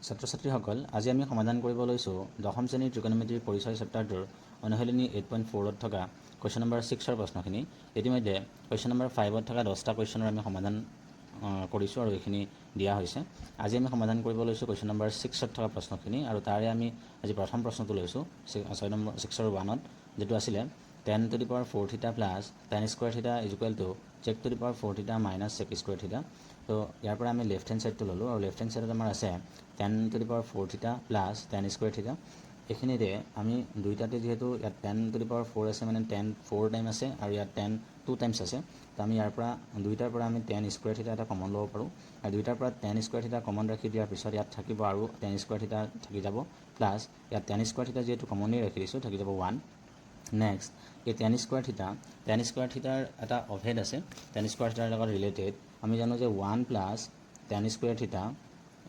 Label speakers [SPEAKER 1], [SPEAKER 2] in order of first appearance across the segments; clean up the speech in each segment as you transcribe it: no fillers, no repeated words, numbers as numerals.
[SPEAKER 1] ছাত্ৰ ছাত্ৰীসকল আজি আমি সমাধান কৰিব লৈছোঁ দশম শ্ৰেণীৰ ত্ৰিকোণমিতিৰ পৰিচয় চেপ্টাৰটোৰ অনুশীলনী 8.4ত থকা কুৱেশ্যন নম্বৰ 6ৰ প্ৰশ্নখিনি ইতিমধ্যে কুৱেশ্যন নম্বৰ 5ত থকা 10টা কুৱেশ্যনৰ আমি সমাধান কৰিছোঁ আৰু এইখিনি দিয়া হৈছে। আজি আমি সমাধান কৰিব লৈছোঁ কুৱেশ্যন নম্বৰ 6ত থকা প্ৰশ্নখিনি আৰু তাৰে আমি আজি প্ৰথম প্ৰশ্নটো লৈছোঁ 6 নম্বৰ 6ৰ 1ত যেটো আছিলে tan to the power 4 theta plus tan square theta is equal to sec to the power 4 theta minus sec square theta। তো ইয়াৰ পৰা আমি লেফ্ট হেণ্ড সাইডটো ল'লোঁ আৰু লেফ্ট হেণ্ড সাইডত আমাৰ আছে tan to the power 4 theta plus tan square theta। এইখিনিতে আমি দুইটাতে যেহেতু ইয়াত tan to the power 4 আছে মানে tan 4 টাইম আছে আৰু ইয়াত tan 2 টাইমছ আছে। তো আমি ইয়াৰ পৰা দুইটাৰ পৰা আমি tan square theta এটা কমন ল'ব পাৰোঁ আৰু দুইটাৰ পৰা tan square theta কমন ৰাখি দিয়াৰ পিছত ইয়াত থাকিব আৰু tan square theta থাকি যাব প্লাছ ইয়াত tan square theta যেহেতু কমনলি ৰাখি দিছোঁ থাকি যাব 1। নেক্সট এই tan square থিটাৰ এটা অভেদ আছে tan square থিটাৰ লগত ৰিলেটেড আমি জানো যে 1 plus tan square theta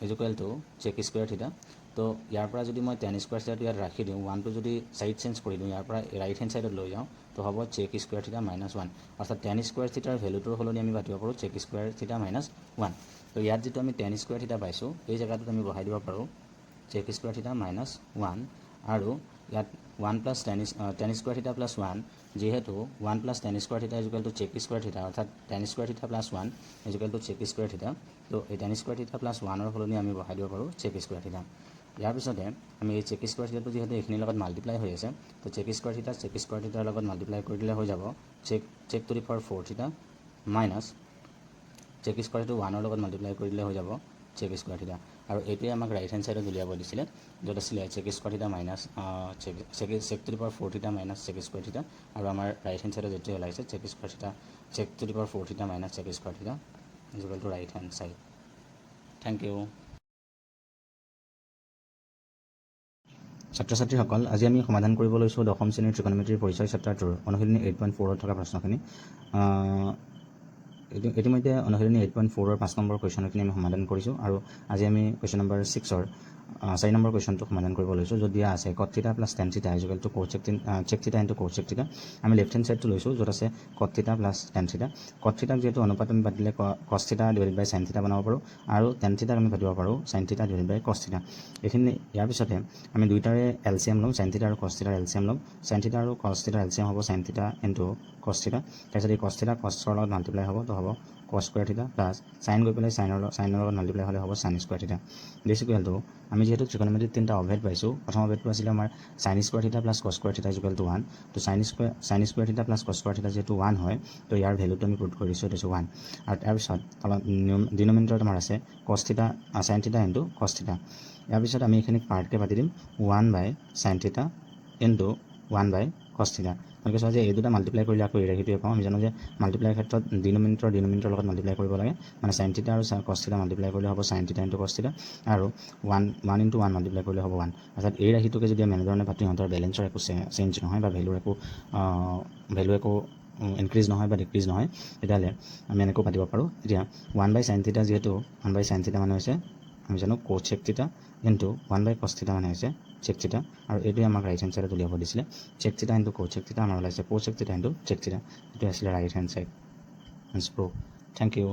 [SPEAKER 1] is equal to sec square theta। তো ইয়াৰ পৰা যদি মই tan square theta ইয়াত ৰাখি দিওঁ 1টো যদি সাইড চেঞ্জ কৰি দিওঁ ইয়াৰ পৰা ৰাইট হেণ্ড সাইডত লৈ যাওঁ তো হ'ব sec square theta minus 1 অৰ্থাৎ tan square theta ভেলুটোৰ সলনি আমি পাতিব পাৰোঁ sec square theta minus 1। তো ইয়াত যেটো আমি tan square theta পাইছোঁ এই জায়গাটোত আমি বহাই দিব পাৰোঁ sec square theta minus 1 আৰু ইয়াত 1 plus tan square theta plus 1 যেহেতু 1 plus tan square theta is equal to sec square theta অর্থাৎ tan square theta plus 1 is equal to sec square theta। তো এই tan square theta plus 1 ৰ সলনি আমি বহাই দিব পাৰোঁ sec square theta। ইয়াৰ পিছতে আমি এই sec square theta যেহেতু এইখিনিৰ লগত মাল্টিপ্লাই হৈ আছে তো sec square theta লগত মাল্টিপ্লাই কৰি দিলে হৈ যাব sec to the power 4 theta minus sec square theta 1 ৰ লগত মাল্টিপ্লাই কৰি দিলে হৈ যাব sec square theta। আৰু এইটোৱে আমাক ৰাইট হেণ্ড সাইডত উলিয়াব দিছিলে য'ত আছিলে sec square theta minus sec to the power 4 theta minus sec square theta আৰু আমাৰ ৰাইট হেণ্ড সাইডত যেটো ওলাইছে sec to the power 4 theta minus sec square theta is equal to right hand side। Thank you। ছাত্ৰ ছাত্ৰীসকল আজি আমি সমাধান কৰিব লৈছোঁ দশম শ্ৰেণীৰ ত্ৰিকোণমিতিৰ পৰিচয় চেপ্টাৰটোৰ অনুশীলনী 8.4ত থকা প্ৰশ্নখিনি। ইতিমধ্যে অনুশীলনী 8.4ৰ 5 নম্বৰ কুৱেশ্যনখিনি আমি সমাধান কৰিছোঁ আৰু আজি আমি কুৱেশ্যন নম্বৰ 6ৰ 4 নম্বৰ কুৱেশ্যনটো সমাধান কৰিব লৈছোঁ য'ত দিয়া আছে cot theta plus tan theta is equal to sec theta into cos sec theta। আমি লেফ্ট হেণ্ড সাইডটো লৈছোঁ য'ত আছে cot theta plus tan theta। cot theta যেহেতু অনুপাত আমি পাতিলে cos theta divided by sin theta বনাব পাৰোঁ আৰু tan theta আমি পাতিব পাৰোঁ sin theta divided by cos theta। এইখিনি ইয়াৰ পিছতে আমি দুইটাৰে LCM ল'ম sin theta আৰু cos theta LCM ল'ম sin theta আৰু cos theta LCM হ'ব sin theta into cos theta। তাৰপিছত এই cos theta cos ৰ লগত মাল্টিপ্লাই হ'ব তো হ'ব cos square theta plus sin গৈ পেলাই sin ৰ লগত মাল্টিপ্লাই হ'লে হ'ব sin square theta। This equal to আমি যেহেতু ত্ৰিকোণমিতিত তিনিটা অভেদ পাইছোঁ প্ৰথম অভেদটো আছিলে আমাৰ sin square theta plus cos square theta is equal to 1। তো sin square theta plus cos square theta যেহেতু 1 হয় তো ইয়াৰ ভেলুটো আমি পুট কৰিছোঁ এইটো হৈছে 1 আৰু তাৰপিছত অলপ ডিনমিনেটৰত আমাৰ আছে cos theta sin theta into cos theta। ইয়াৰ পিছত আমি এইখিনিক পাৰ্টকৈ পাতি দিম 1 by sin theta into 1 by cos theta। গতিকে চাওঁ যে এই দুটা মাল্টিপ্লাই কৰিলে আকৌ এই ৰাশিটোৱে পাওঁ। আমি জানো যে মাল্টিপ্লাইৰ ক্ষেত্ৰত ডিনমিনেটৰ লগত মাল্টিপ্লাই কৰিব লাগে মানে sin theta আৰু cos theta মাল্টিপ্লাই কৰিলে হ'ব sin theta into cos theta আৰু 1 into 1 মাল্টিপ্লাই কৰিলে হ'ব 1। অৰ্থাৎ এই ৰাশিটোকে যদি আমি এনেধৰণে পাতি সিহঁতৰ বেলেঞ্চৰ একো চেঞ্জ নহয় বা ভেলু একো ইনক্ৰিজ নহয় বা ডিক্ৰিজ নহয় তেতিয়াহ'লে আমি এনেকৈ পাতিব পাৰোঁ। এতিয়া 1 by sin theta যিহেতু 1 by sin theta মানে হৈছে আমি জানো cos sec theta into 1 by cos theta মানে হৈছে sec theta আৰু এইটোৱে আমাক ৰাইট হেণ্ড সাইডত উলিয়াব দিছিলে sec theta into cos sec theta আমাৰ ওলাইছে cos sec theta into sec theta। এইটো আছিলে right hand side and prove. Thank U.